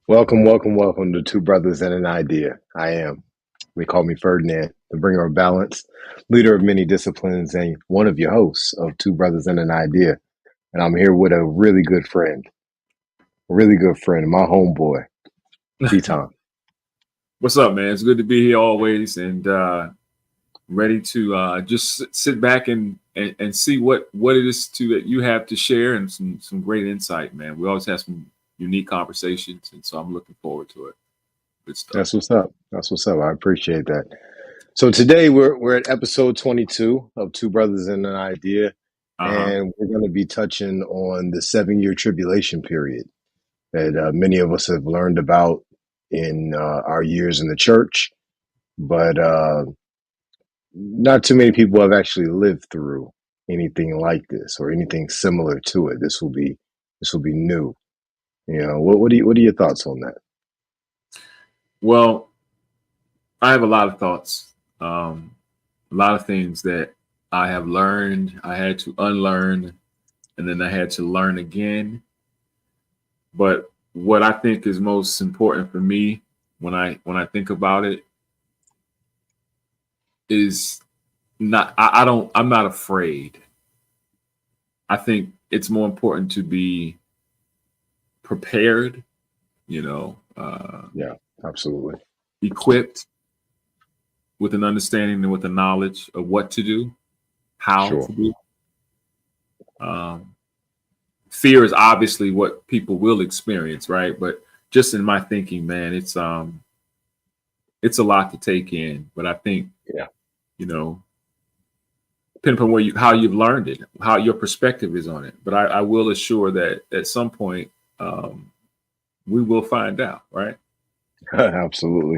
Welcome, welcome, welcome to Two Brothers and an Idea. They call me Ferdinand, the bringer of balance, leader of many disciplines, and one of your hosts of Two Brothers and an Idea. And I'm here with a really good friend, my homeboy, Tetaun. What's up, man? It's good to be here always, and ready to just sit back and see what it is that you have to share, and some great insight, man. We always have some unique conversations, and so I'm looking forward to it. Good stuff. That's what's up. That's what's up. I appreciate that. So today we're at episode 22 of Two Brothers and an Idea, Uh-huh. and we're going to be touching on the 7 year tribulation period that many of us have learned about in our years in the church, but not too many people have actually lived through anything like this or anything similar to it. This will be new. What are your thoughts on that? Well, I have a lot of thoughts, a lot of things that I have learned. I had to unlearn, and then I had to learn again. But what I think is most important for me when I think about it is not I don't I'm not afraid. I think it's more important to be prepared, you know, Yeah, absolutely. equipped with an understanding and with a knowledge of what to do, how Sure. to do. Um, Fear is obviously what people will experience, right? But just in my thinking, man, it's a lot to take in. But I think, Yeah. you know, depending upon how you've learned it, how your perspective is on it. But I will assure that at some point um, we will find out, right? Absolutely.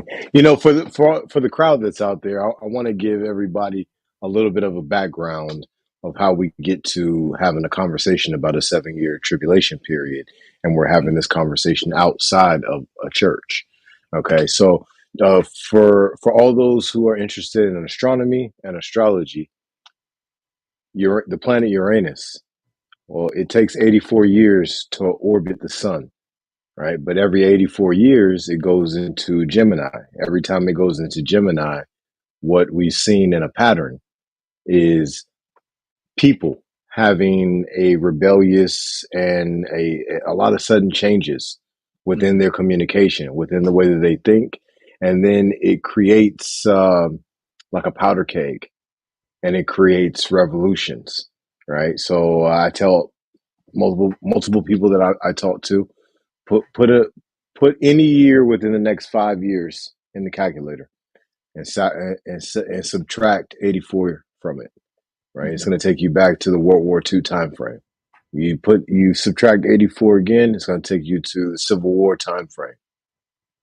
For the crowd that's out there, I want to give everybody a little bit of a background of how we get to having a conversation about a 7 year tribulation period, and we're having this conversation outside of a church. Okay, so for all those who are interested in astronomy and astrology, the planet Uranus. Well, it takes 84 years to orbit the sun, right? But every 84 years, it goes into Gemini. Every time it goes into Gemini, what we've seen in a pattern is people having a rebellious and a lot of sudden changes within Mm-hmm. their communication, within the way that they think. And then it creates like a powder keg, and it creates revolutions, right? So I tell multiple people that I talk to, put any year within the next 5 years in the calculator and subtract 84 from it. Right, it's Mm-hmm. going to take you back to the World War II time frame. You subtract 84 again, it's going to take you to the Civil War time frame.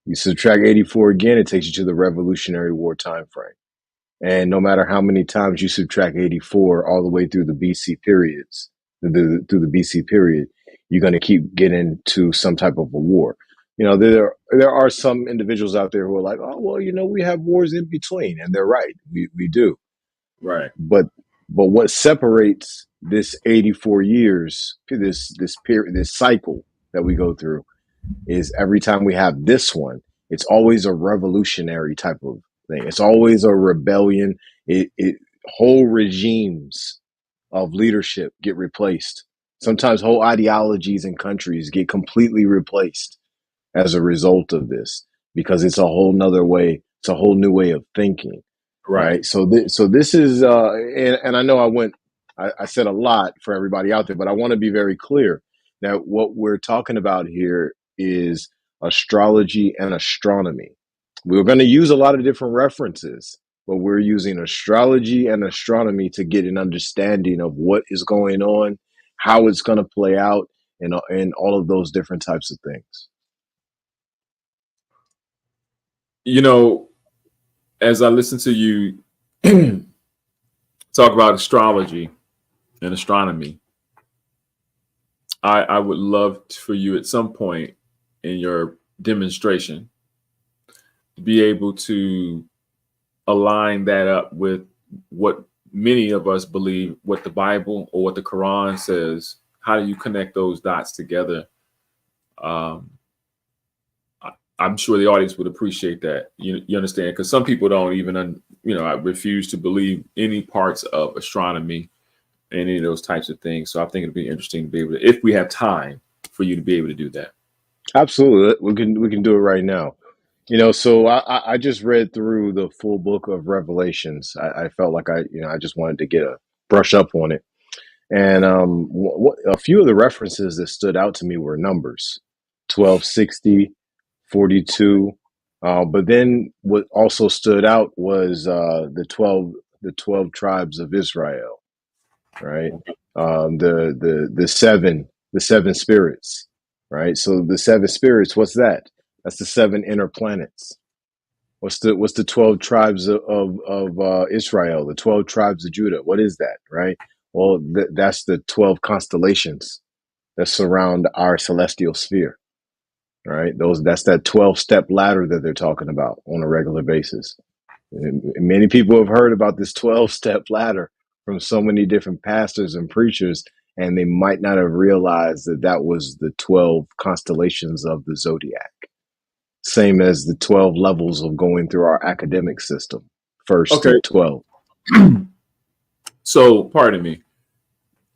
You subtract 84 again, it takes you to the Revolutionary War time frame. And no matter how many times you subtract 84 all the way through the BC periods, through the BC period, you're going to keep getting to some type of a war. There are some individuals out there who are like, oh, well, we have wars in between. And they're right. We do. Right. But what separates this 84 years, this period, this cycle that we go through, is every time we have this one, it's always a revolutionary type of thing. It's always a rebellion. It whole regimes of leadership get replaced. Sometimes whole ideologies and countries get completely replaced as a result of this, because it's a whole nother way. It's a whole new way of thinking, Right. right? So this is, and I know I said a lot for everybody out there, but I want to be very clear that what we're talking about here is astrology and astronomy. We're going to use a lot of different references, but we're using astrology and astronomy to get an understanding of what is going on, how it's going to play out, and all of those different types of things. You know, as I listen to you talk about astrology and astronomy, I would love for you at some point in your demonstration to be able to align that up with what many of us believe, what the Bible or what the Quran says. How do you connect those dots together? Um, I'm sure the audience would appreciate that. You understand? Because some people don't even, I refuse to believe any parts of astronomy and any of those types of things. So I think it'd be interesting to be able to, if we have time, for you to be able to do that. Absolutely, we can do it right now. So I just read through the full book of Revelations. I felt like I just wanted to get a brush up on it. And a few of the references that stood out to me were numbers 1260, 42. But then what also stood out was the 12 tribes of Israel, right? The seven spirits, right? So the seven spirits, what's that? That's the seven inner planets. What's the 12 tribes of Israel, the 12 tribes of Judah? What is that, right? Well, that's the 12 constellations that surround our celestial sphere, right? That's that 12-step ladder that they're talking about on a regular basis. And many people have heard about this 12-step ladder from so many different pastors and preachers, and they might not have realized that that was the 12 constellations of the zodiac. Same as the 12 levels of going through our academic system, first Okay. through 12. So, pardon me.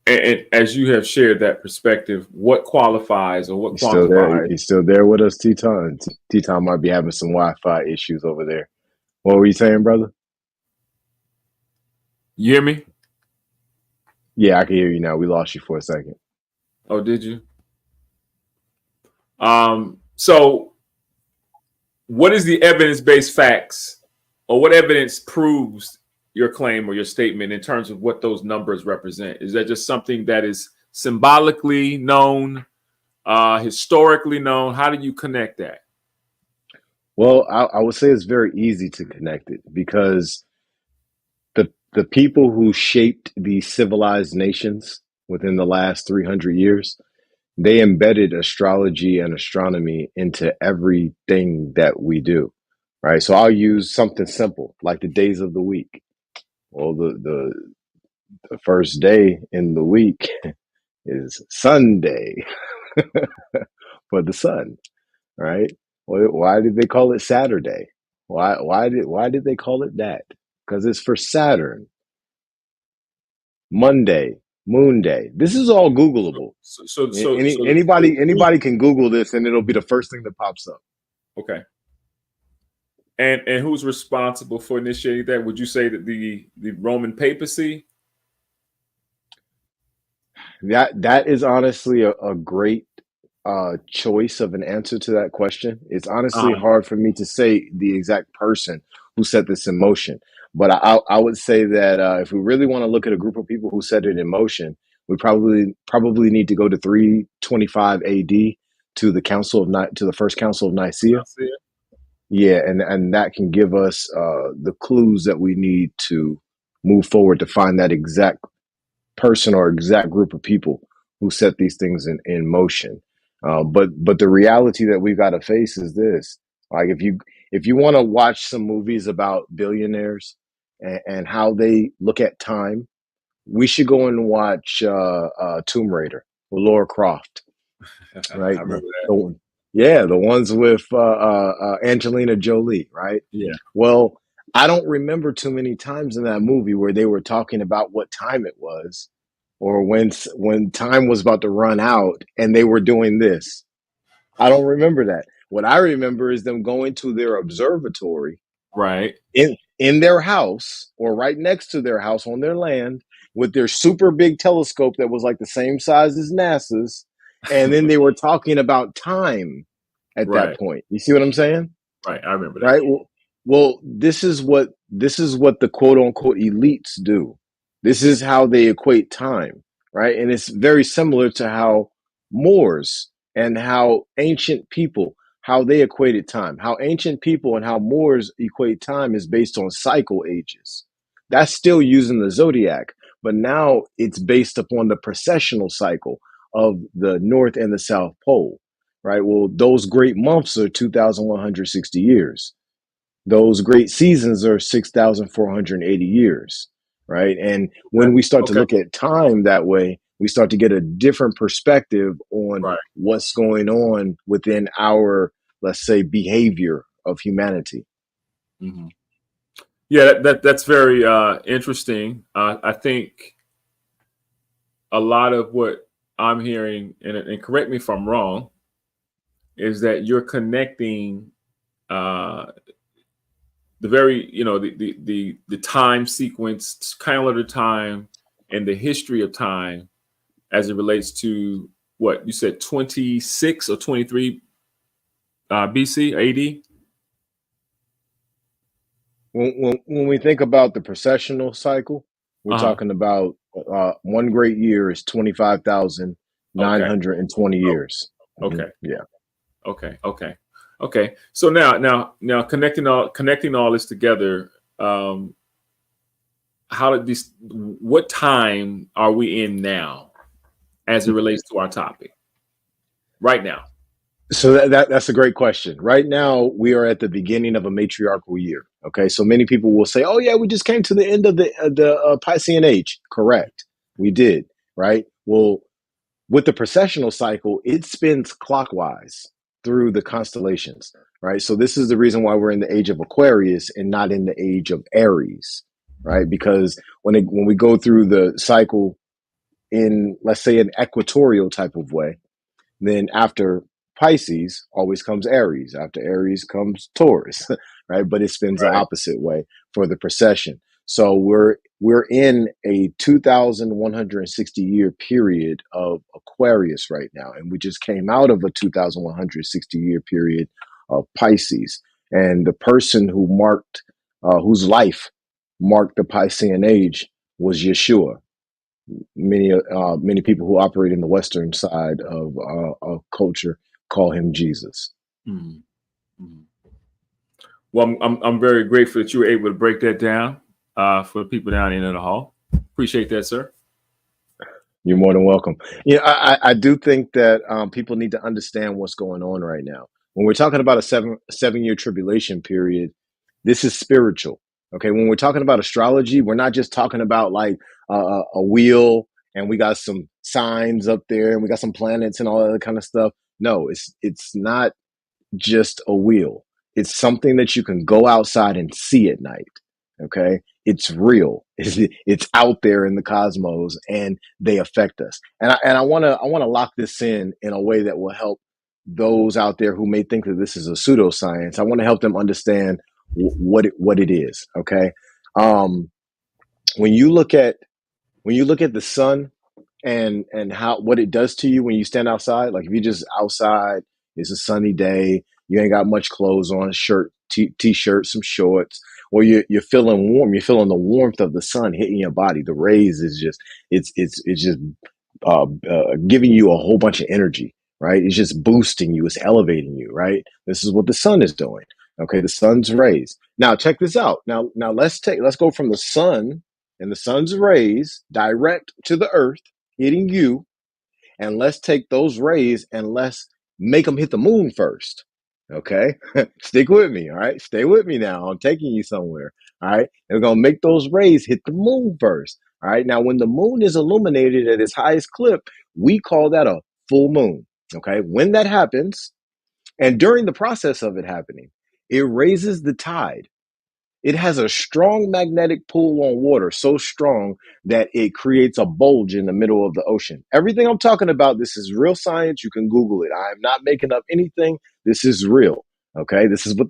And as you have shared that perspective, what qualifies or what He's still there. quantifies? He's still there with us, Teton. Teton might be having some Wi-Fi issues over there. What were you saying, brother? You hear me? Yeah, I can hear you now. We lost you for a second. Oh, did you? So what is the evidence-based facts, or what evidence proves your claim or your statement in terms of what those numbers represent? Is that just something that is symbolically known, historically known? How do you connect that? Well, I would say it's very easy to connect it because the people who shaped the civilized nations within the last 300 years, they embedded astrology and astronomy into everything that we do, right? So I'll use something simple like the days of the week. Well, the first day in the week is Sunday for the sun, right? Why did they call it Saturday? Why did they call it that? Because it's for Saturn. Monday, Moon Day. This is all Googleable. Anybody can Google this, and it'll be the first thing that pops up. Okay. And who's responsible for initiating that? Would you say that the Roman papacy? That is honestly a great choice of an answer to that question. It's honestly hard for me to say the exact person who set this in motion, but I would say that if we really want to look at a group of people who set it in motion, we probably need to go to 325 A.D. to the first Council of Nicaea. Yeah, and that can give us the clues that we need to move forward to find that exact person or exact group of people who set these things in motion. But the reality that we've got to face is this: like if you want to watch some movies about billionaires and how they look at time, we should go and watch Tomb Raider with Laura Croft, I right? remember that. Yeah, the ones with Angelina Jolie, right? Yeah. Well, I don't remember too many times in that movie where they were talking about what time it was, or when time was about to run out and they were doing this. I don't remember that. What I remember is them going to their observatory Right. in their house or right next to their house on their land with their super big telescope that was like the same size as NASA's, and then they were talking about time at that Right. point. You see what I'm saying? Right. I remember that. Right. Well, this is what the quote unquote elites do. This is how they equate time, right? And it's very similar to how Moors and how ancient people, how they equated time. How ancient people and how Moors equate time is based on cycle ages. That's still using the zodiac, but now it's based upon the precessional cycle of the North and the South Pole, right? Well, those great months are 2,160 years. Those great seasons are 6,480 years, right? And when we start to Okay. look at time that way, we start to get a different perspective on Right. what's going on within our let's say, behavior of humanity. Mm-hmm. Yeah, that's very interesting. I think a lot of what I'm hearing, and correct me if I'm wrong, is that you're connecting uh, the very, the time sequence, calendar time, and the history of time as it relates to what you said, 26 or 23 BC AD. When we think about the processional cycle, we're Uh huh. talking about one great year is 25,920 Okay. years. Okay. Yeah. Okay. Okay. Okay. So now connecting all this together. Um, how did these? What time are we in now, as it relates to our topic right now? So that's a great question. Right now, we are at the beginning of a matriarchal year. Okay, so many people will say, "Oh yeah, we just came to the end of the Piscean age." Correct, we did. Right. Well, with the precessional cycle, it spins clockwise through the constellations. Right. So this is the reason why we're in the age of Aquarius and not in the age of Aries. Right. Because when we go through the cycle in, let's say, an equatorial type of way, then after Pisces always comes Aries. After Aries comes Taurus, right? But it spins the Right. opposite way for the precession. So we're in a 2,160 year period of Aquarius right now, and we just came out of a 2,160 year period of Pisces. And the person whose life marked the Piscean age was Yeshua. Many people who operate in the Western side of culture call him Jesus. Mhm. Mhm. Well, I'm very grateful that you were able to break that down for the people down in the hall. Appreciate that, sir. You're more than welcome. I do think that people need to understand what's going on right now. When we're talking about a 7 year tribulation period, this is spiritual. Okay, when we're talking about astrology, we're not just talking about like a wheel and we got some signs up there and we got some planets and all that kind of stuff. No, it's not just a wheel. It's something that you can go outside and see at night. Okay. It's real. It's out there in the cosmos and they affect us. And I want to lock this in a way that will help those out there who may think that this is a pseudoscience. I want to help them understand what it is. Okay. Um, when you look at the sun and how what it does to you when you stand outside, like if you just outside, it's a sunny day, you ain't got much clothes on, shirt, t-shirt, some shorts, or you're feeling warm, you're feeling the warmth of the sun hitting your body. The rays is just it's just giving you a whole bunch of energy, right? It's just boosting you, it's elevating you, right? This is what the sun is doing. Okay, the sun's rays. Now check this out. Now let's go from the sun and the sun's rays direct to the earth, hitting you, and let's take those rays and let's make them hit the moon first. Okay, stick with me. All right, stay with me now. I'm taking you somewhere. All right, and we're gonna make those rays hit the moon first. All right, now when the moon is illuminated at its highest clip, we call that a full moon. Okay, when that happens, and during the process of it happening, it raises the tide. It has a strong magnetic pull on water, so strong that it creates a bulge in the middle of the ocean. Everything I'm talking about, this is real science. You can Google it. I am not making up anything. This is real. Okay, this is what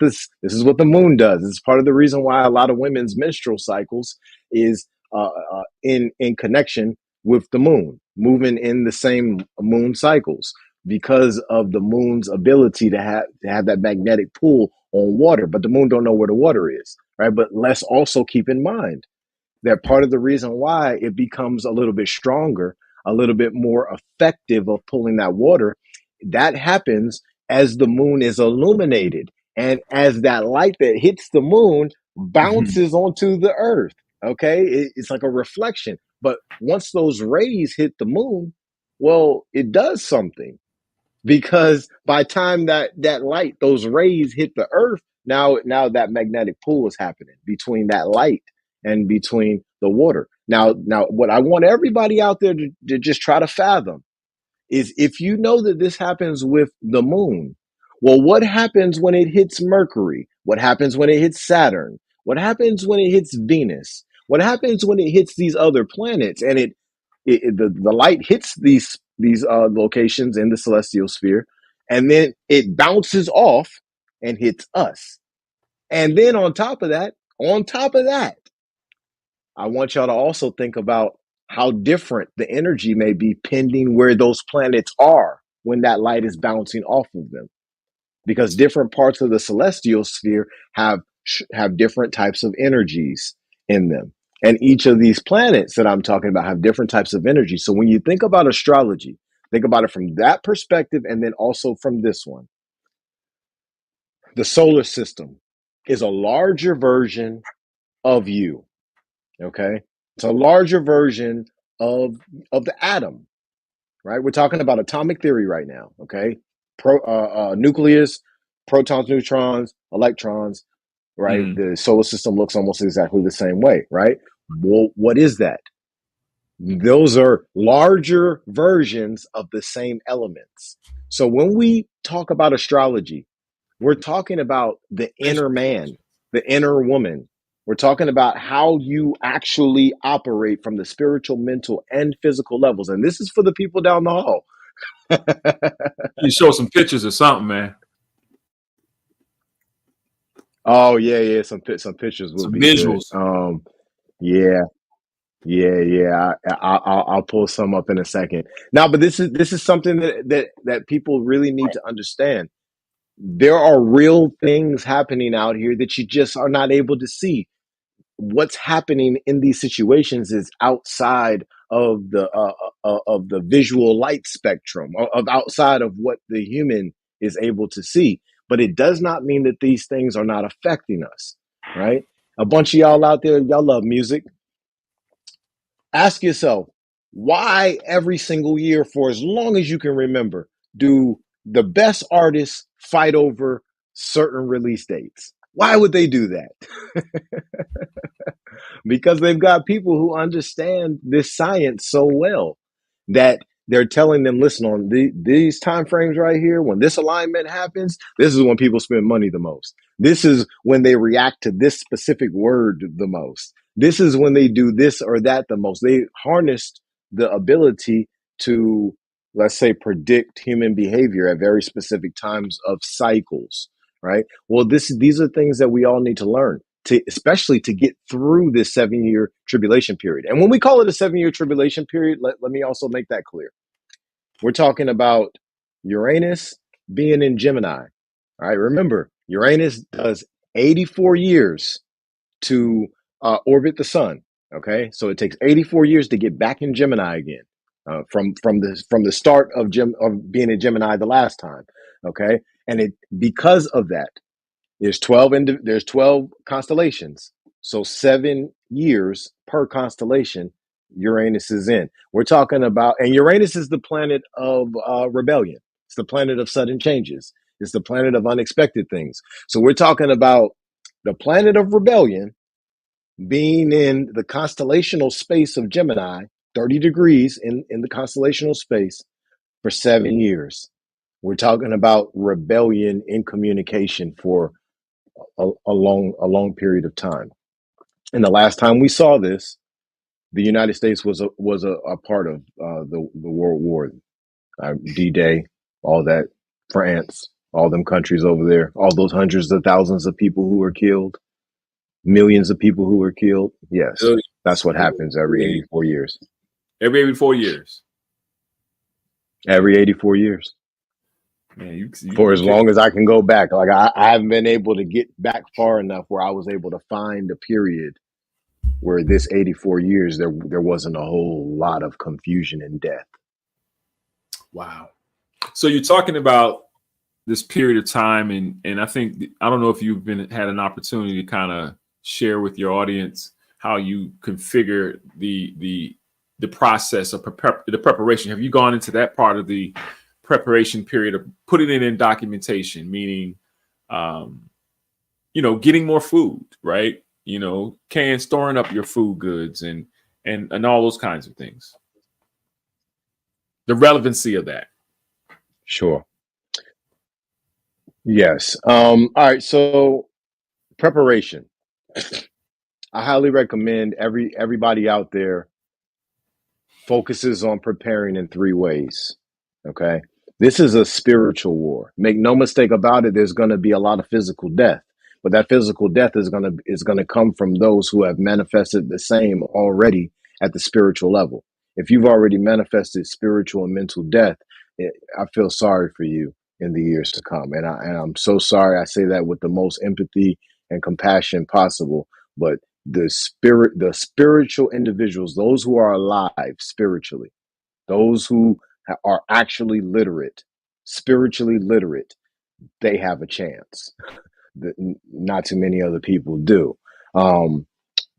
the moon does. This is part of the reason why a lot of women's menstrual cycles is in connection with the moon, moving in the same moon cycles because of the moon's ability to have that magnetic pull on water. But the moon don't know where the water is, right? But let's also keep in mind that part of the reason why it becomes a little bit stronger, a little bit more effective of pulling that water, that happens as the moon is illuminated and as that light that hits the moon Mhm. bounces onto the earth. Okay, it's like a reflection. But once those rays hit the moon, well, it does something because by the time that light, those rays hit the earth, now that magnetic pull is happening between that light and between the water. Now what I want everybody out there to just try to fathom is if you know that this happens with the moon, Well, what happens when it hits Mercury? What happens when it hits Saturn? What happens when it hits Venus? What happens when it hits these other planets? And the light hits these locations in the celestial sphere, and then it bounces off and hits us. And then on top of that, I want y'all to also think about how different the energy may be pending where those planets are when that light is bouncing off of them, because different parts of the celestial sphere have different types of energies in them, and each of these planets that I'm talking about have different types of energy. So when you think about astrology, think about it from that perspective, and then also from this one. The solar system is a larger version of you. Okay, it's a larger version of the atom, right? We're talking about atomic theory right now. Okay, nucleus, protons, neutrons, electrons, right? Mm. The solar system looks almost exactly the same way, right? Well, what is that? Those are larger versions of the same elements. So when we talk about astrology, we're talking about the inner man, the inner woman. We're talking about how you actually operate from the spiritual, mental, and physical levels. And this is for the people down the hall. You show some pictures or something, man. Oh yeah. Some pictures will Some be good. visuals. Yeah, yeah. I'll pull some up in a second. Now, but this is something that people really need to understand. There are real things happening out here that you just are not able to see. What's happening in these situations is outside of the visual light spectrum, of outside of what the human is able to see. But it does not mean that these things are not affecting us, right? A bunch of y'all out there, y'all love music. Ask yourself, why every single year, for as long as you can remember, do the best artists fight over certain release dates? Why would they do that? Because they've got people who understand this science so well that they're telling them, listen, on these time frames right here, when this alignment happens, this is when people spend money the most. This is when they react to this specific word the most. This is when they do this or that the most. They harnessed the ability to, let's say, predict human behavior at very specific times of cycles, right? Well, these are things that we all need to learn, to especially to get through this 7-year tribulation period. And when we call it a 7-year tribulation period, let me also make that clear. We're talking about Uranus being in Gemini. All right, remember, Uranus does 84 years to orbit the sun. Okay, so it takes 84 years to get back in Gemini again, from the start of being in Gemini the last time. Okay, and it because of that, there's 12 constellations. So 7 years per constellation Uranus is in. We're talking about, and Uranus is the planet of rebellion. It's the planet of sudden changes. It's the planet of unexpected things. So we're talking about the planet of rebellion being in the constellational space of Gemini, 30 degrees in the constellational space for 7 years. We're talking about rebellion in communication for a long period of time. And the last time we saw this, the United States was a part of the World War, D-Day, all that, France, all them countries over there, all those hundreds of thousands of people who were killed, millions of people who were killed. Yes, that's what happens every 84 years. Every 84 years. Every 84 years. Man, For as long as I can go back. Like I haven't been able to get back far enough where I was able to find a period where this 84 years there wasn't a whole lot of confusion and death. Wow. So you're talking about this period of time, and I think, I don't know if you've had an opportunity to kind of share with your audience how you configure the process of the preparation. Have you gone into that part of the preparation period of putting it in documentation, meaning getting more food, right? Storing up your food goods and all those kinds of things, the relevancy of that? Sure. Yes. All right. So preparation. I highly recommend everybody out there focuses on preparing in three ways. Okay. This is a spiritual war. Make no mistake about it, there's going to be a lot of physical death. But that physical death is going to come from those who have manifested the same already at the spiritual level. If you've already manifested spiritual and mental death, I feel sorry for you in the years to come. And I'm so sorry. I say that with the most empathy and compassion possible. But the spiritual individuals, those who are alive spiritually, those who are actually literate, spiritually literate, they have a chance. Not too many other people do. Um,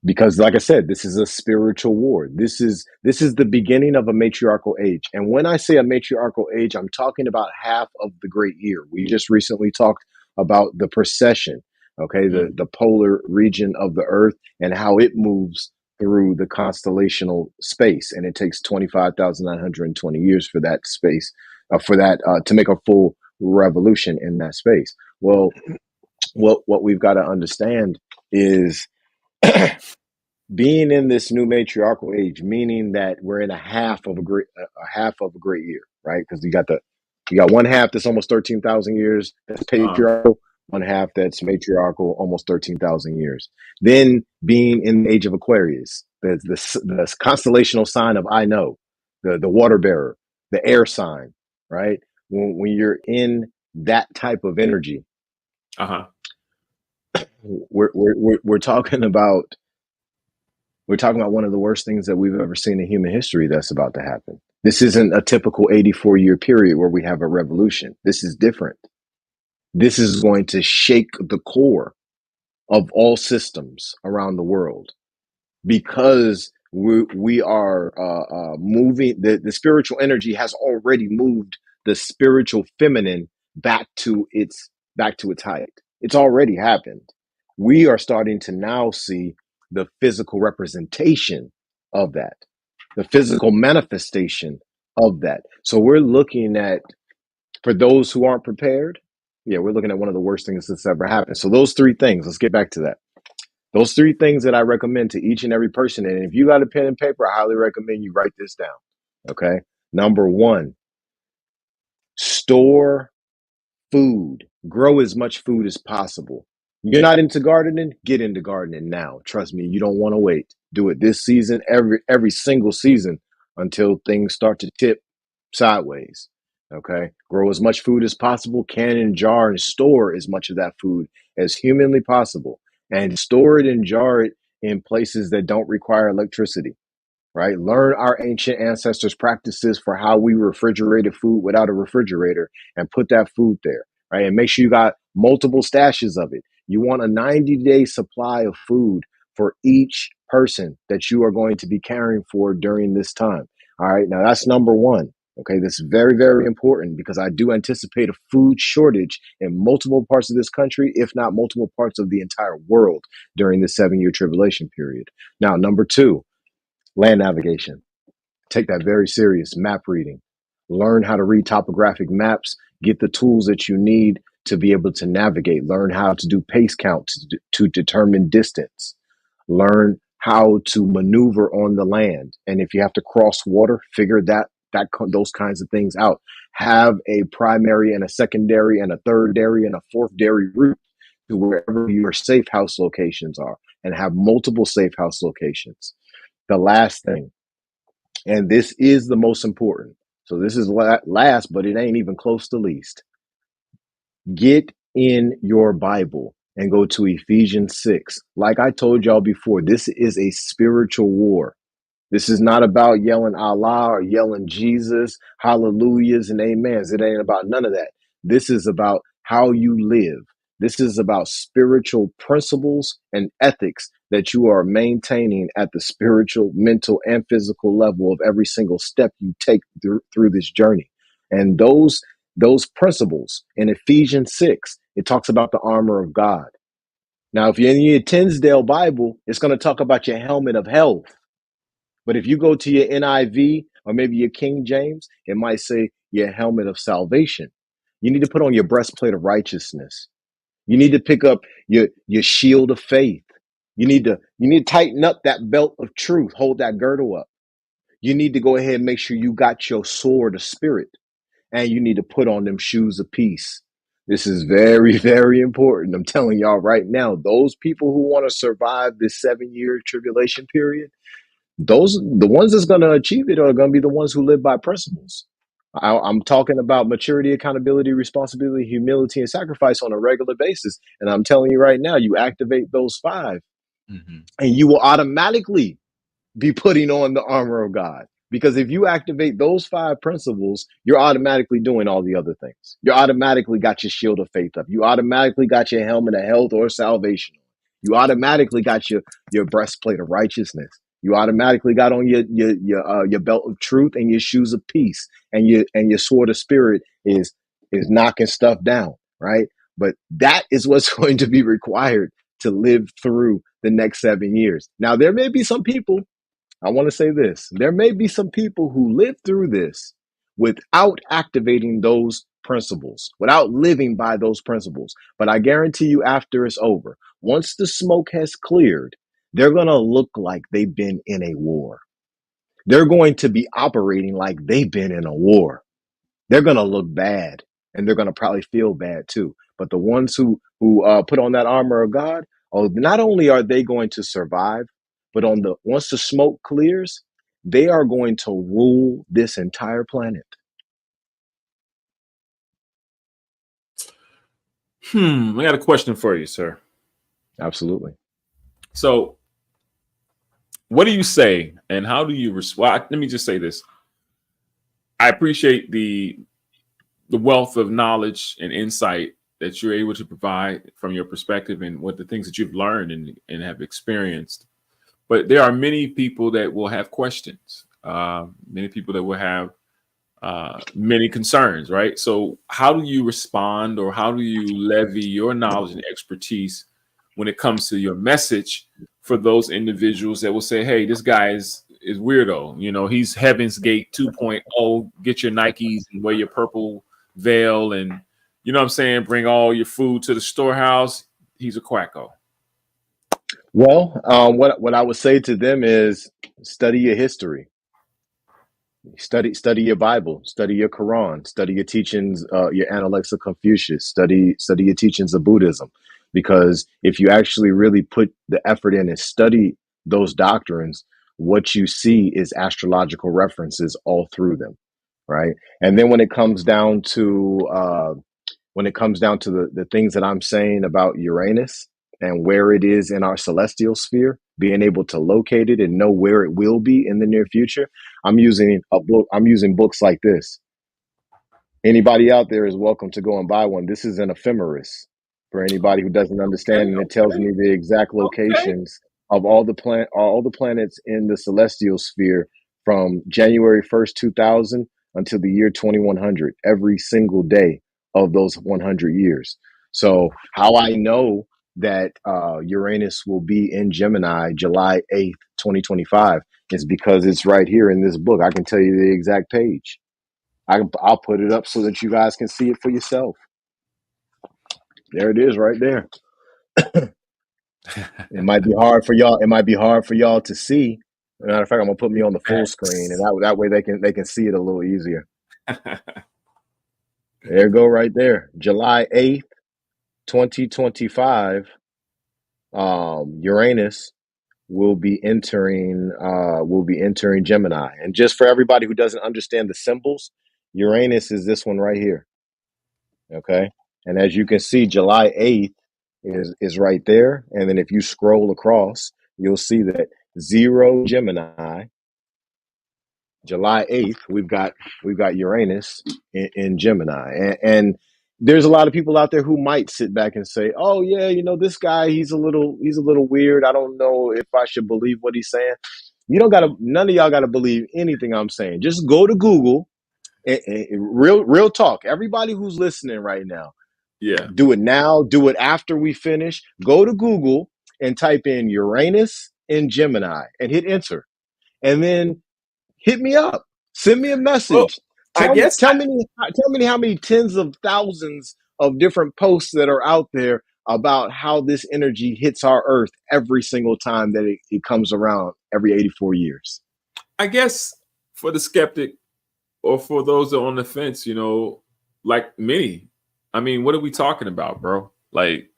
because like I said, this is a spiritual war. This is the beginning of a matriarchal age. And when I say a matriarchal age, I'm talking about half of the great year. We just recently talked about the precession, okay, the polar region of the earth and how it moves through the constellational space. And it takes 25,920 years for that space, to make a full revolution in that space. Well, what we've got to understand is being in this new matriarchal age, meaning that we're in a half of a great year, right? Because you got one half that's almost 13,000 years that's Uh, patriarchal, one half that's matriarchal, almost 13,000 years. Then being in the age of Aquarius, the constellational sign of I know, the water bearer, the air sign, right? When you're in that type of energy, uh-huh. we're talking about one of the worst things that we've ever seen in human history that's about to happen. This isn't a typical 84-year period where we have a revolution. This is different. This is going to shake the core of all systems around the world because we are moving. The spiritual energy has already moved the spiritual feminine back to its height. It's already happened. We are starting to now see the physical representation of that, the physical manifestation of that. So we're looking at, for those who aren't prepared, yeah, we're looking at one of the worst things that's ever happened. So those three things, let's get back to that. Those three things that I recommend to each and every person. And if you got a pen and paper, I highly recommend you write this down. Okay. Number one, store food. Grow as much food as possible. You're not into gardening? Get into gardening now. Trust me, you don't want to wait. Do it this season, every single season until things start to tip sideways. Okay. Grow as much food as possible, can and jar and store as much of that food as humanly possible. And store it and jar it in places that don't require electricity, right? Learn our ancient ancestors' practices for how we refrigerated food without a refrigerator and put that food there, right? And make sure you got multiple stashes of it. You want a 90-day supply of food for each person that you are going to be caring for during this time. All right. Now that's number one. Okay. This is very, very important because I do anticipate a food shortage in multiple parts of this country, if not multiple parts of the entire world during this 7-year tribulation period. Now, number two, land navigation. Take that very serious. Map reading. Learn how to read topographic maps. Get the tools that you need to be able to navigate. Learn how to do pace count to determine distance. Learn how to maneuver on the land. And if you have to cross water, figure those kinds of things out. Have a primary and a secondary and a third dairy and a fourth dairy route to wherever your safe house locations are, and have multiple safe house locations. The last thing, and this is the most important. So this is last, but it ain't even close to least. Get in your Bible and go to Ephesians 6. Like I told y'all before, this is a spiritual war. This is not about yelling Allah or yelling Jesus, hallelujahs and amens. It ain't about none of that. This is about how you live. This is about spiritual principles and ethics that you are maintaining at the spiritual, mental, and physical level of every single step you take through this journey. And those principles in Ephesians 6, it talks about the armor of God. Now, if you're in your Tinsdale Bible, it's going to talk about your helmet of health. But if you go to your NIV or maybe your King James, it might say your helmet of salvation. You need to put on your breastplate of righteousness. You need to pick up your shield of faith. You need to tighten up that belt of truth. Hold that girdle up. You need to go ahead and make sure you got your sword of spirit, and you need to put on them shoes of peace. This is very, very important. I'm telling y'all right now, those people who want to survive this 7-year tribulation period, the ones that's going to achieve it are going to be the ones who live by principles. I'm talking about maturity, accountability, responsibility, humility, and sacrifice on a regular basis. And I'm telling you right now, you activate those five, Mm-hmm. and you will automatically be putting on the armor of God. Because if you activate those five principles, you're automatically doing all the other things. You automatically got your shield of faith up. You automatically got your helmet of health or salvation. You automatically got your breastplate of righteousness. You automatically got on your belt of truth and your shoes of peace, and your sword of spirit is knocking stuff down, right? But that is what's going to be required to live through the next 7 years. Now, there may be some people, I want to say this. There may be some people who live through this without activating those principles, without living by those principles. But I guarantee you, after it's over, once the smoke has cleared, they're going to look like they've been in a war. They're going to be operating like they've been in a war. They're going to look bad, and they're going to probably feel bad too. But the ones who put on that armor of God, oh, not only are they going to survive, but once the smoke clears, they are going to rule this entire planet. I got a question for you, sir. Absolutely. So, what do you say, and how do you respond? Let me just say this: I appreciate the wealth of knowledge and insight that you're able to provide from your perspective and what the things that you've learned and have experienced. But there are many people that will have questions. Many people that will have many concerns, right? So, how do you respond, or how do you levy your knowledge and expertise when it comes to your message for those individuals that will say, "Hey, this guy is weirdo. You know, he's Heaven's Gate 2.0. Get your Nikes and wear your purple veil, and you know what I'm saying. Bring all your food to the storehouse. He's a quacko." Well, what I would say to them is study your history. Study your Bible, study your Quran, study your teachings, your Analects of Confucius, study your teachings of Buddhism, because if you actually really put the effort in and study those doctrines, what you see is astrological references all through them, right? And then when it comes down to the things that I'm saying about Uranus and where it is in our celestial sphere, being able to locate it and know where it will be in the near future, I'm using books like this. Anybody out there is welcome to go and buy one. This is an ephemeris for anybody who doesn't understand, and it tells me the exact Okay. locations of all the planets in the celestial sphere from January 1st, 2000 until the year 2100, every single day of those 100 years. So how I know that Uranus will be in Gemini July 8th, 2025 is because it's right here in this book. I can tell you the exact page. I'll put it up so that you guys can see it for yourself. There it is, right there. It might be hard for y'all. It might be hard for y'all to see. Matter of fact, I'm gonna put me on the full screen, and that way they can see it a little easier. There you go, right there, July 8th, 2025. Uranus will be entering Gemini, and just for everybody who doesn't understand the symbols, Uranus is this one right here. Okay. And as you can see, July 8th is right there. And then if you scroll across, you'll see that 0 Gemini, July 8th, we've got Uranus in Gemini. And there's a lot of people out there who might sit back and say, "Oh yeah, this guy, he's a little weird. I don't know if I should believe what he's saying." None of y'all gotta believe anything I'm saying. Just go to Google and real talk. Everybody who's listening right now, Yeah. do it now, do it after we finish. Go to Google and type in Uranus in Gemini and hit enter. And then hit me up. Send me a Well, message. I guess Tell me how many tens of thousands of different posts that are out there about how this energy hits our earth every single time that it comes around every 84 years. I guess for the skeptic or for those that are on the fence, like me, I mean, what are we talking about, bro? Like,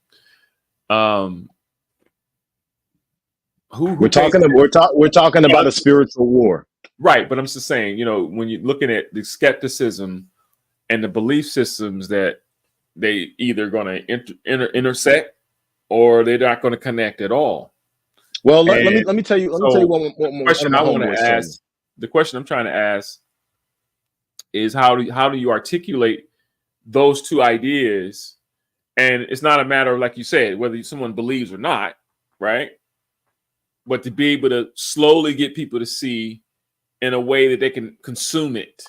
um, who pays attention? We're talking Yeah, about a spiritual war. right. But I'm just saying, when you're looking at the skepticism and the belief systems that they either going to intersect or they're not going to connect at all. Well, And let me tell you so what the one of question my I want to homeboys told me. ask, the question I'm trying to ask is how do you articulate those two ideas? And it's not a matter of, like you said, whether someone believes or not, right? But to be able to slowly get people to see in a way that they can consume it.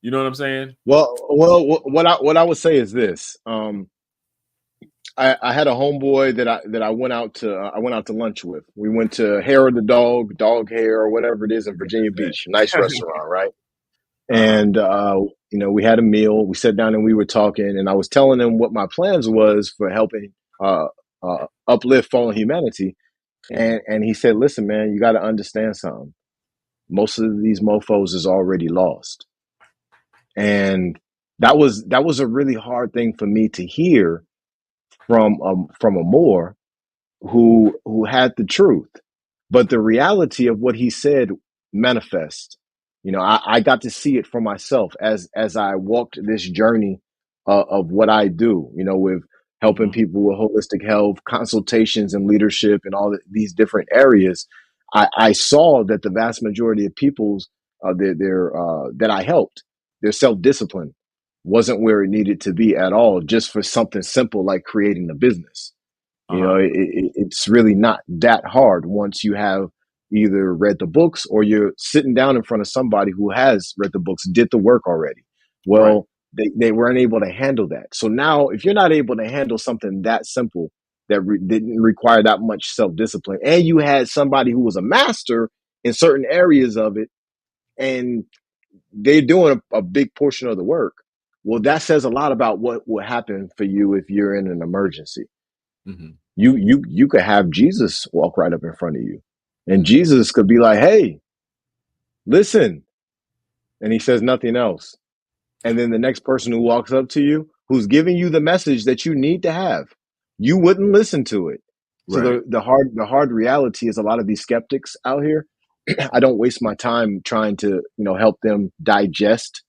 You know what I'm saying? What I would say is this. I had a homeboy that I went out to lunch with. We went to Hair of the Dog Hair, or whatever it is in Virginia Beach. Nice restaurant, right? Uh-huh. And we had a meal. We sat down and we were talking, and I was telling him what my plans was for helping uplift fallen humanity. Mhm. And he said, "Listen, man, you got to understand something. Most of these mofo's is already lost." And that was a really hard thing for me to hear from a Moor who had the truth. But the reality of what he said manifest. I got to see it for myself as I walked this journey of what I do, with helping Mhm. people with holistic health, consultations and leadership and these different areas. I saw that the vast majority of people's that I helped, their self-discipline wasn't where it needed to be at all, just for something simple like creating a business. Uh-huh. It's really not that hard once you have either read the books or you're sitting down in front of somebody who has read the books, did the work already. Right. Well, they weren't able to handle that. So now, if you're not able to handle something that simple that didn't require that much self discipline, and you had somebody who was a master in certain areas of it, and they're doing a big portion of the work, well, that says a lot about what will happen for you if you're in an emergency. Mhm. You could have Jesus walk right up in front of you, and Mhm. Jesus could be like, "Hey, listen," and he says nothing else. And then the next person who walks up to you, who's giving you the message that you need to have, you wouldn't listen to it. So Right. the hard reality is, a lot of these skeptics out here, I don't waste my time trying to help them digest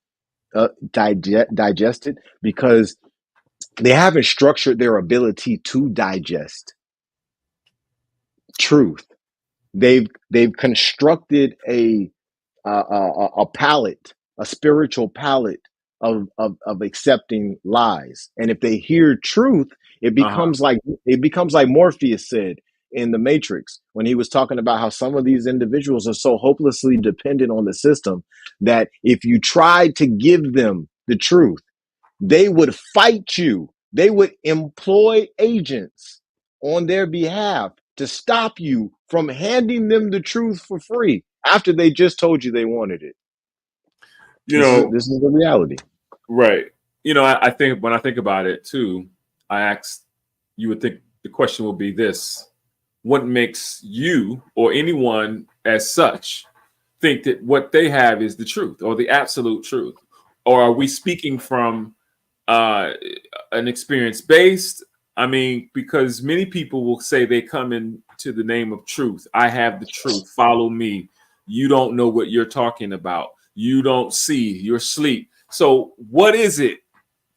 it, because they haven't structured their ability to digest truth. They've constructed a palette, a spiritual palette of accepting lies. And if they hear truth, Uh-huh. it becomes like Morpheus said in the Matrix, when he was talking about how some of these individuals are so hopelessly dependent on the system that if you tried to give them the truth, they would fight you. They would employ agents on their behalf to stop you from handing them the truth for free after they just told you they wanted it. You know, This is the reality. right. I think when I think about it too, you would think the question will be this: what makes you or anyone as such think that what they have is the truth or the absolute truth? Or are we speaking from uh, an experience based? I mean, because many people will say they come into the name of truth. I have the truth. Follow me. You don't know what you're talking about. You don't see. You're asleep. So, what is it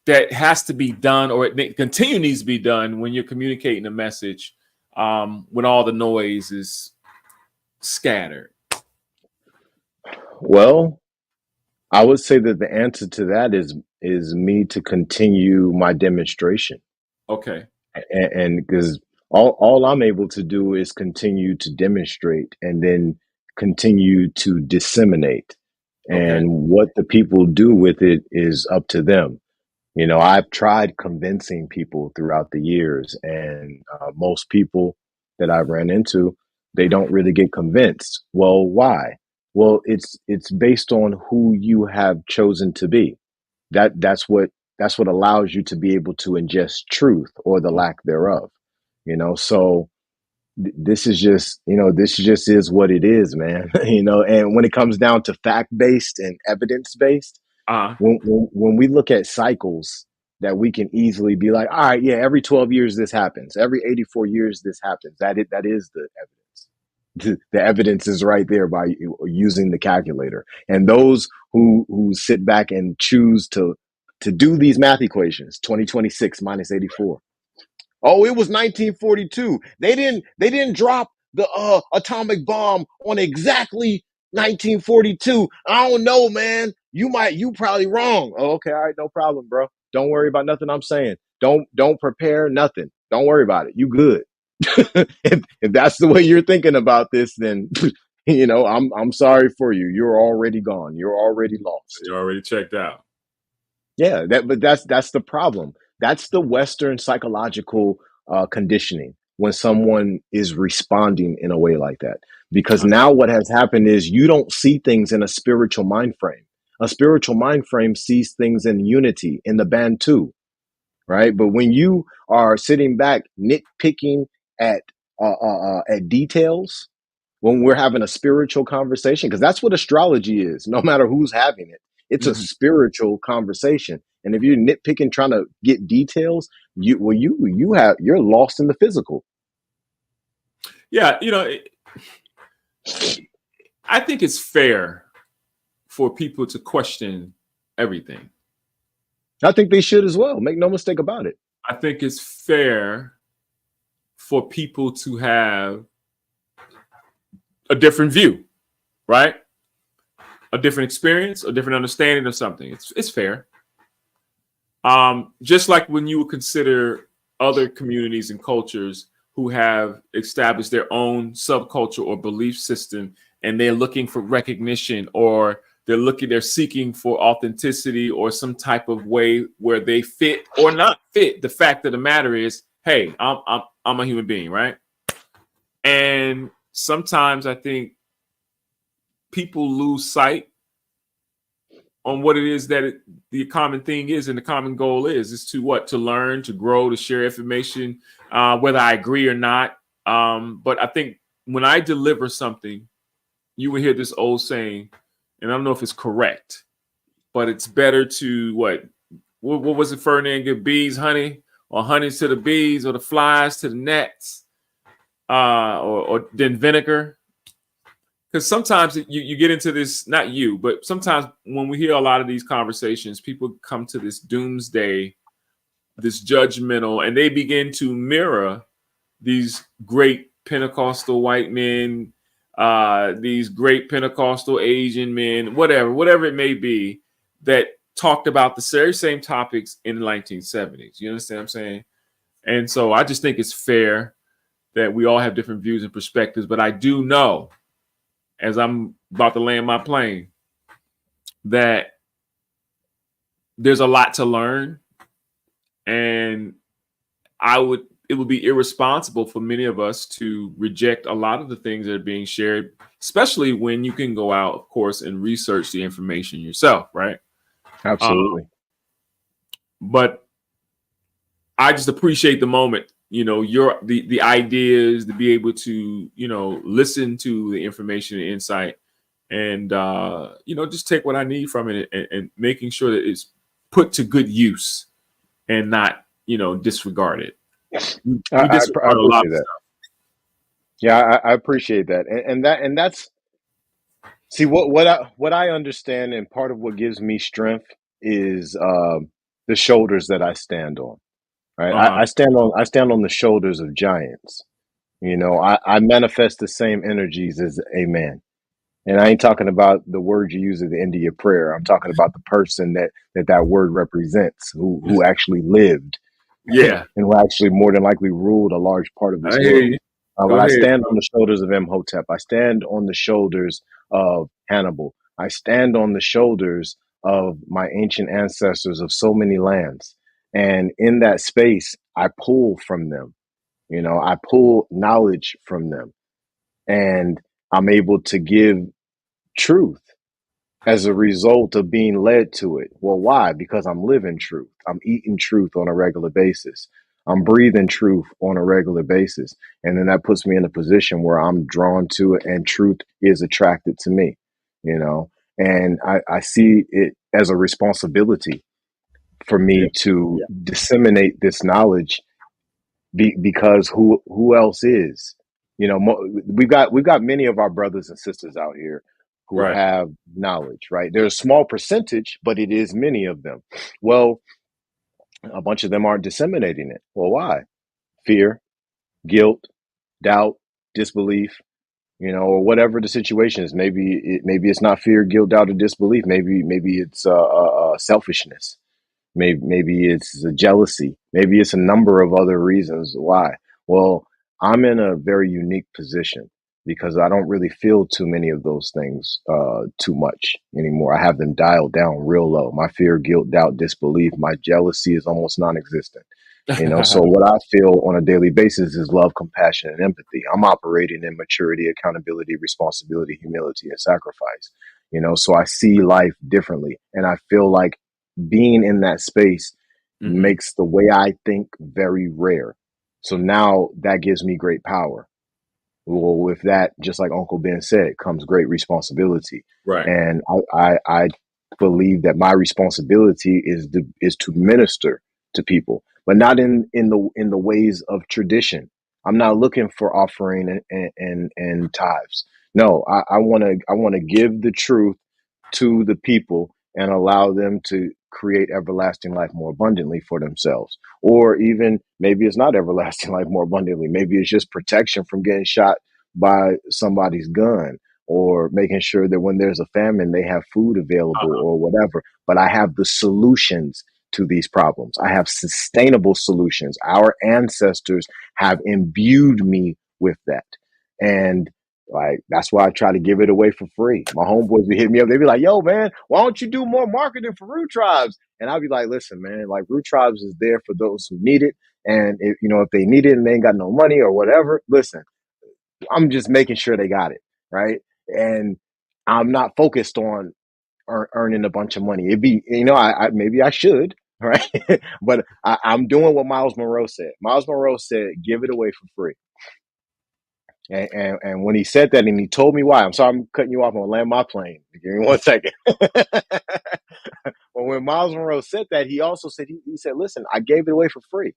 that has to be done, or it continue needs to be done when you're communicating a message, when all the noise is scattered? Well, I would say that the answer to that is me to continue my demonstration, Okay. and because all I'm able to do is continue to demonstrate and then continue to disseminate, Okay. and what the people do with it is up to them. I've tried convincing people throughout the years, and most people that I've ran into, they don't really get convinced. Well, why? Well, it's based on who you have chosen to be. That's what allows you to be able to ingest truth or the lack thereof. So this is just, this just is what it is, man. And when it comes down to fact based and evidence based, Uh, when we look at cycles that we can easily be like, all right, yeah, every 12 years this happens, every 84 years this happens. That is the evidence. The evidence is right there by using the calculator. And those who sit back and choose to do these math equations, 2026 minus 84. Oh, it was 1942. They didn't drop the atomic bomb on exactly 1942. I don't know, man. You probably wrong. Oh, okay, all right, no problem, bro. Don't worry about nothing I'm saying. Don't prepare nothing. Don't worry about it. You good. If that's the way you're thinking about this, then I'm sorry for you. You're already gone. You're already lost. you're already checked out. Yeah, but that's the problem. That's the Western psychological conditioning when someone is responding in a way like that. Because now what has happened is you don't see things in a spiritual mind frame. A spiritual mind frame sees things in unity, in the Bantu, right? But when you are sitting back nitpicking at at details, when we're having a spiritual conversation, because that's what astrology is, no matter who's having it. It's a Mhm. spiritual conversation. And if you're nitpicking trying to get details, you're lost in the physical. Yeah, I think it's fair for people to question everything. I think they should as well. Make no mistake about it. I think it's fair for people to have a different view, right? A different experience, a different understanding of something. It's fair. Just like when you would consider other communities and cultures who have established their own subculture or belief system, and they're looking for recognition, or they're seeking for authenticity or some type of way where they fit or not fit. The fact of the matter is, hey, I'm a human being, right? And sometimes I think people lose sight on what it is that the common thing is, and the common goal is to what? To learn, to grow, to share information, whether I agree or not. But I think when I deliver something, you will hear this old saying, and I don't know if it's correct, but it's better to what was it, Ferdinand? Give bees honey, or honey to the bees, or the flies to the gnats, or then vinegar. Because sometimes you get into this, not you, but sometimes when we hear a lot of these conversations, people come to this doomsday, this judgmental, and they begin to mirror these great Pentecostal white men, these great Pentecostal Asian men, whatever it may be, that talked about the very same topics in the 1970s. You understand what I'm saying? And so I just think it's fair that we all have different views and perspectives, but I do know, as I'm about to land my plane, that there's a lot to learn, and it would be irresponsible for many of us to reject a lot of the things that are being shared, especially when you can go out, of course, and research the information yourself, right? Absolutely. But I just appreciate the moment, the ideas, to be able to, listen to the information and insight, and just take what I need from it, and making sure that it's put to good use and not, disregarded. We I disregard a lot appreciate of that. stuff. Yeah, I appreciate that. And that's see what I understand, and part of what gives me strength is the shoulders that I stand on. Right. Uh-huh. I stand on the shoulders of giants. I manifest the same energies as a man. And I ain't talking about the word you use at the end of your prayer. I'm talking about the person that word represents, who actually lived and Yeah, who actually more than likely ruled a large part of I this hear world. you. Go But I ahead. stand on the shoulders of Imhotep. I stand on the shoulders of Hannibal. I stand on the shoulders of my ancient ancestors of so many lands. And in that space, I pull from them. I pull knowledge from them. And I'm able to give truth as a result of being led to it. Well, why? Because I'm living truth. I'm eating truth on a regular basis. I'm breathing truth on a regular basis. And then that puts me in a position where I'm drawn to it and truth is attracted to me, you know? And I see it as a responsibility for Yeah. me to disseminate this knowledge because who else is, we've got many of our brothers and sisters out here who Right. have knowledge, right? There's a small percentage, but it is many of them. Well, a bunch of them aren't disseminating it. Well, why? Fear, guilt, doubt, disbelief, or whatever the situation is. Maybe it's not fear, guilt, doubt, or disbelief. Maybe it's selfishness. Maybe it's a jealousy. Maybe it's a number of other reasons why. Well, I'm in a very unique position because I don't really feel too many of those things too much anymore. I have them dialed down real low. My fear, guilt, doubt, disbelief, my jealousy is almost non-existent. So what I feel on a daily basis is love, compassion, and empathy. I'm operating in maturity, accountability, responsibility, humility, and sacrifice. So I see life differently, and I feel like being in that space Hmm. makes the way I think very rare. So now that gives me great power. Well, with that, just like Uncle Ben said, comes great responsibility. Right. And I believe that my responsibility is to minister to people, but not in the ways of tradition. I'm not looking for offering and tithes. No, I want to give the truth to the people and allow them to create everlasting life more abundantly for themselves. Or even maybe it's not everlasting life more abundantly. Maybe it's just protection from getting shot by somebody's gun, or making sure that when there's a famine, they have food available or whatever. But I have the solutions to these problems. I have sustainable solutions. Our ancestors have imbued me with that. And like, that's why I try to give it away for free. My homeboys would hit me up. They'd be like, yo, man, why don't you do more marketing for Root Tribes? And I'd be like, listen, man, like, Root Tribes is there for those who need it. And if they need it and they ain't got no money or whatever, listen, I'm just making sure they got it. Right. And I'm not focused on earning a bunch of money. It'd be, maybe I should. Right. But I'm doing what Miles Monroe said. Miles Monroe said, give it away for free. And when he said that and he told me why, I'm sorry I'm cutting you off. I'm gonna land my plane. Give me 1 second. But when Miles Monroe said that, he also said, he said, listen, I gave it away for free.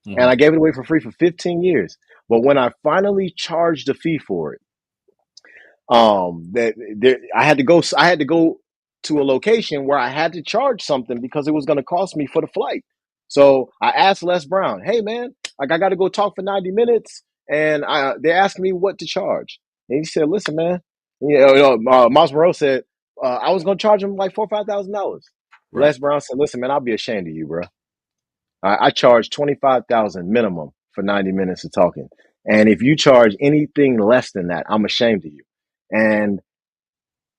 And Hmm. I gave it away for free for 15 years. But when I finally charged a fee for it, that there, I had to go to a location where I had to charge something because it was going to cost me for the flight. So I asked Les Brown, hey man, like, I got to go talk for 90 minutes, and they asked me what to charge. And he said, listen, man, Miles Monroe said, I was going to charge him like $4,000 or $5,000. Right. Les Brown said, listen, man, I'll be ashamed of you, bro. I charge 25,000 minimum for 90 minutes of talking. And if you charge anything less than that, I'm ashamed of you. And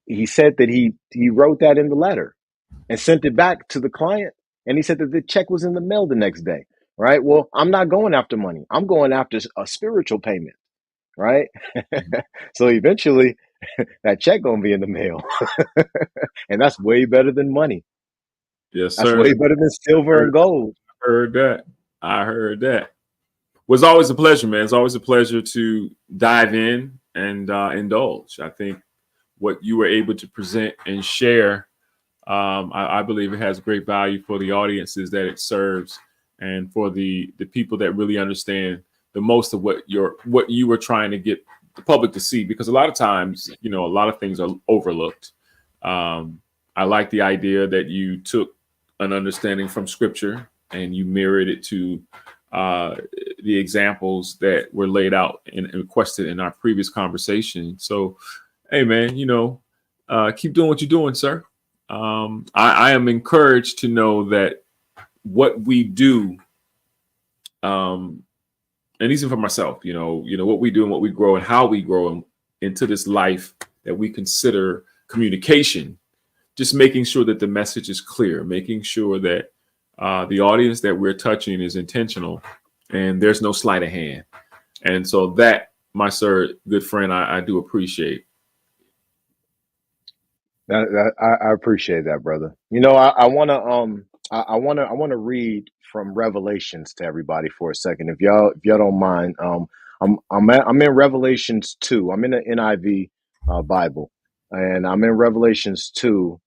he said that he wrote that in the letter and sent it back to the client. And he said that the check was in the mail the next day. Right. Well, I'm not going after money. I'm going after a spiritual payment. Right. Mhm. So eventually that check gonna be in the mail. And that's way better than money. Yes, That's sir. way better than silver Heard, and gold. heard that. I heard that. Was always a pleasure, man. It's always a pleasure to dive in and indulge. I think what you were able to present and share, I believe it has great value for the audiences that it serves, and for the people that really understand the most of what you were trying to get the public to see. Because a lot of times, a lot of things are overlooked. Um, I like the idea that you took an understanding from Scripture and you mirrored it to uh, the examples that were laid out and requested in our previous conversation. So, hey, man, keep doing what you're doing, sir. I am encouraged to know that what we do, um, and even for myself, what we do and what we grow and how we grow into this life that we consider communication. Just making sure that the message is clear, making sure that the audience that we're touching is intentional, and there's no sleight of hand. And so that, my sir, good friend, I do appreciate. I appreciate that, brother. You know, I want to I want to read from Revelations to everybody for a second, if y'all don't mind. I'm in Revelations 2. I'm in the NIV Bible, and I'm in Revelations 2,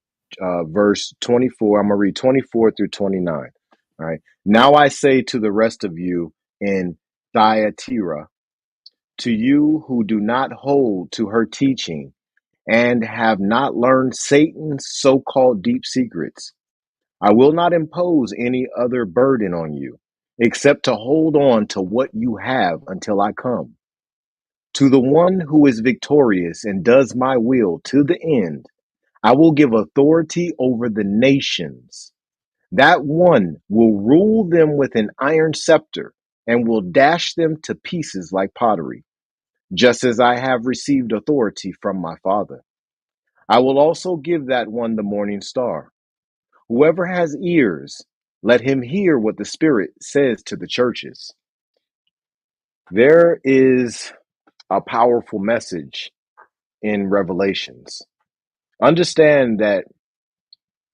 verse 24. I'm gonna read 24 through 29. All right. Now I say to the rest of you in Thyatira, to you who do not hold to her teaching and have not learned Satan's so called deep secrets, I will not impose any other burden on you except to hold on to what you have until I come. To the one who is victorious and does my will to the end, I will give authority over the nations. That one will rule them with an iron scepter and will dash them to pieces like pottery, just as I have received authority from my Father. I will also give that one the morning star. Whoever has ears, let him hear what the Spirit says to the churches. There is a powerful message in Revelations. Understand that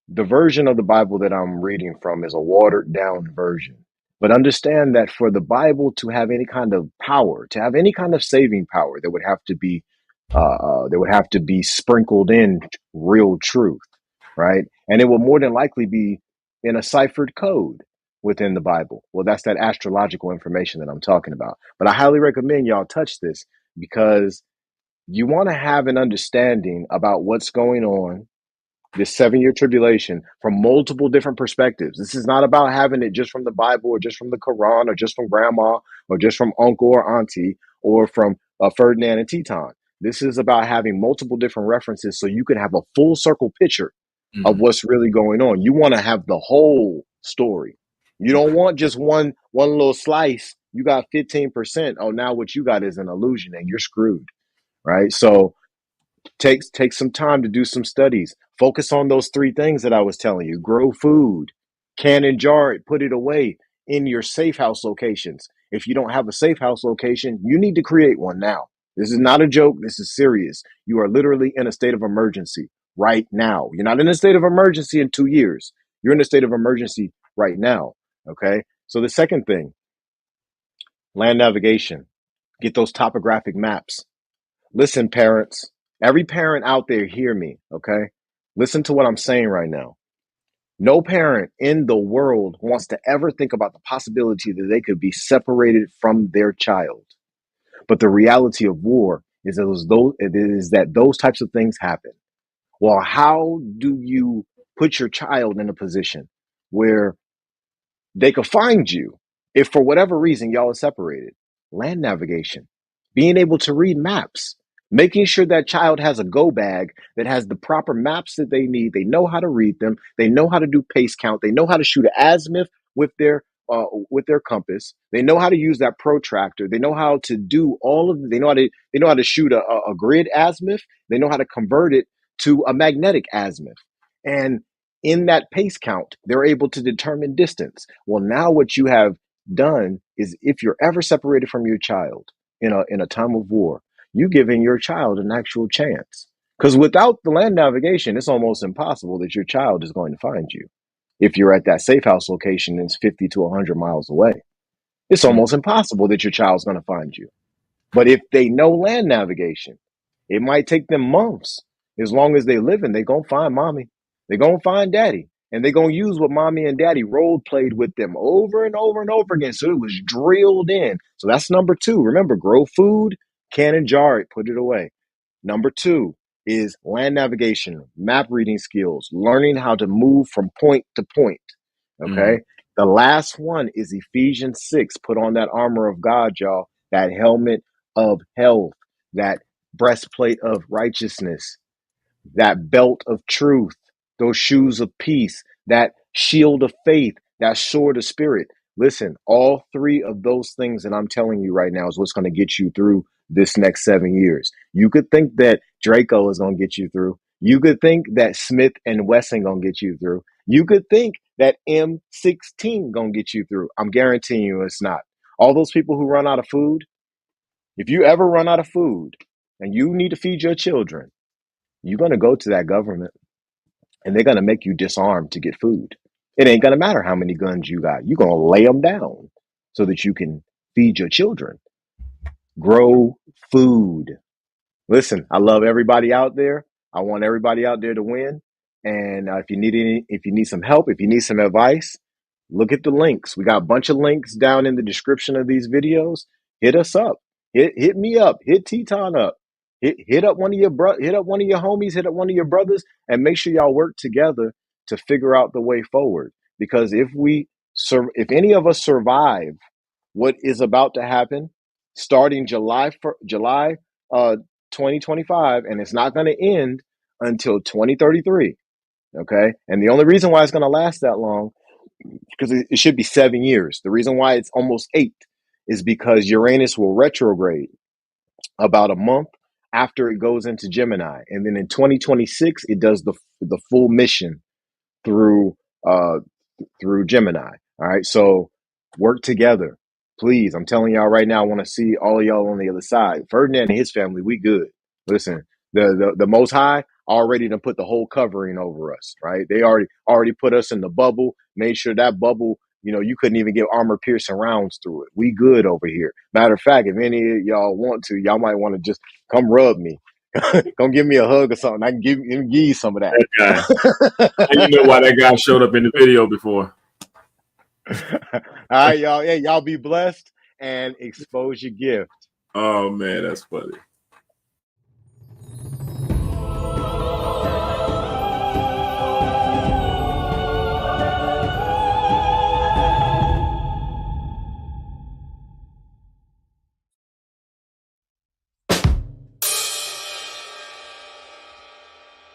the version of the Bible that I'm reading from is a watered down version. But understand that for the Bible to have any kind of power, to have any kind of saving power, there would have to be sprinkled in real truth, right? And it will more than likely be in a ciphered code within the Bible. Well, that's that astrological information that I'm talking about. But I highly recommend y'all touch this, because you want to have an understanding about what's going on, this 7 year tribulation, from multiple different perspectives. This is not about having it just from the Bible or just from the Quran or just from grandma or just from uncle or auntie or from Ferdinand and Tetaun. This is about having multiple different references so you can have a full circle picture of Mm-hmm. what's really going on. You want to have the whole story. You don't want just one little slice. You got 15%. Oh, now what you got is an illusion and you're screwed, right? So take some time to do some studies. Focus on those three things that I was telling you. Grow food, can and jar it, put it away in your safe house locations. If you don't have a safe house location, you need to create one now. This is not a joke. This is serious. You are literally in a state of emergency right now. You're not in a state of emergency in 2 years. You're in a state of emergency right now. Okay. So the second thing, land navigation. Get those topographic maps. Listen, parents, every parent out there, hear me, okay? Listen to what I'm saying right now. No parent in the world wants to ever think about the possibility that they could be separated from their child. But the reality of war is that those types of things happen. Well, how do you put your child in a position where they could find you if for whatever reason y'all are separated? Land navigation, being able to read maps, making sure that child has a go bag that has the proper maps that they need. They know how to read them. They know how to do pace count. They know how to shoot an azimuth with their compass. They know how to use that protractor. They know how to do all of. They know how to shoot a grid azimuth. They know how to convert it to a magnetic azimuth. And in that pace count, they're able to determine distance. Well, now what you have done is, if you're ever separated from your child in a time of war, you giving your child an actual chance. Because without the land navigation, it's almost impossible that your child is going to find you. If you're at that safe house location and it's 50 to 100 miles away, it's almost impossible that your child's going to find you. But if they know land navigation, it might take them months. As long as they living, they gonna find mommy. They gonna find daddy. And they gonna use what mommy and daddy role played with them over and over and over again. So it was drilled in. So that's number two. Remember, grow food, can and jar it, put it away. Number two is land navigation, map reading skills, learning how to move from point to point. Mm-hmm. Okay. The last one is Ephesians 6. Put on that armor of God, y'all, that helmet of health, that breastplate of righteousness, that belt of truth, those shoes of peace, that shield of faith, that sword of spirit. Listen, all three of those things that I'm telling you right now is what's going to get you through this next 7 years. You could think that Draco is going to get you through. You could think that Smith and Wesson going to get you through. You could think that M16 going to get you through. I'm guaranteeing you it's not. All those people who run out of food, if you ever run out of food and you need to feed your children, you're going to go to that government. and they're going to make you disarm to get food. It ain't going to matter how many guns you got. You're going to lay them down so that you can feed your children. Grow food. Listen, I love everybody out there. I want everybody out there to win. And if you need some help, if you need some advice, look at the links. We got a bunch of links down in the description of these videos. Hit us up. Hit me up. Hit Tetaun up. Hit up one of your hit up one of your homies. Hit up one of your brothers, and make sure y'all work together to figure out the way forward. Because if any of us survive what is about to happen starting July 2025, and it's not going to end until 2033. Okay, and the only reason why it's going to last that long, because it should be 7 years. The reason why it's almost 8 is because Uranus will retrograde about a month after it goes into Gemini, and then in 2026 it does the full mission through uh, through Gemini. All right. So work together. Please. I'm telling y'all right now, I want to see all of y'all on the other side. Ferdinand and his family, we good. Listen, the Most High already done put the whole covering over us, right? They already put us in the bubble, made sure that bubble, you couldn't even get armor piercing rounds through it. We good over here. Matter of fact, if any of y'all want to, y'all might want to just come rub me. Come give me a hug or something. I can give you some of that. That guy. And you know why that guy showed up in the video before. All right, y'all. Hey, y'all be blessed and expose your gift. Oh man, that's funny.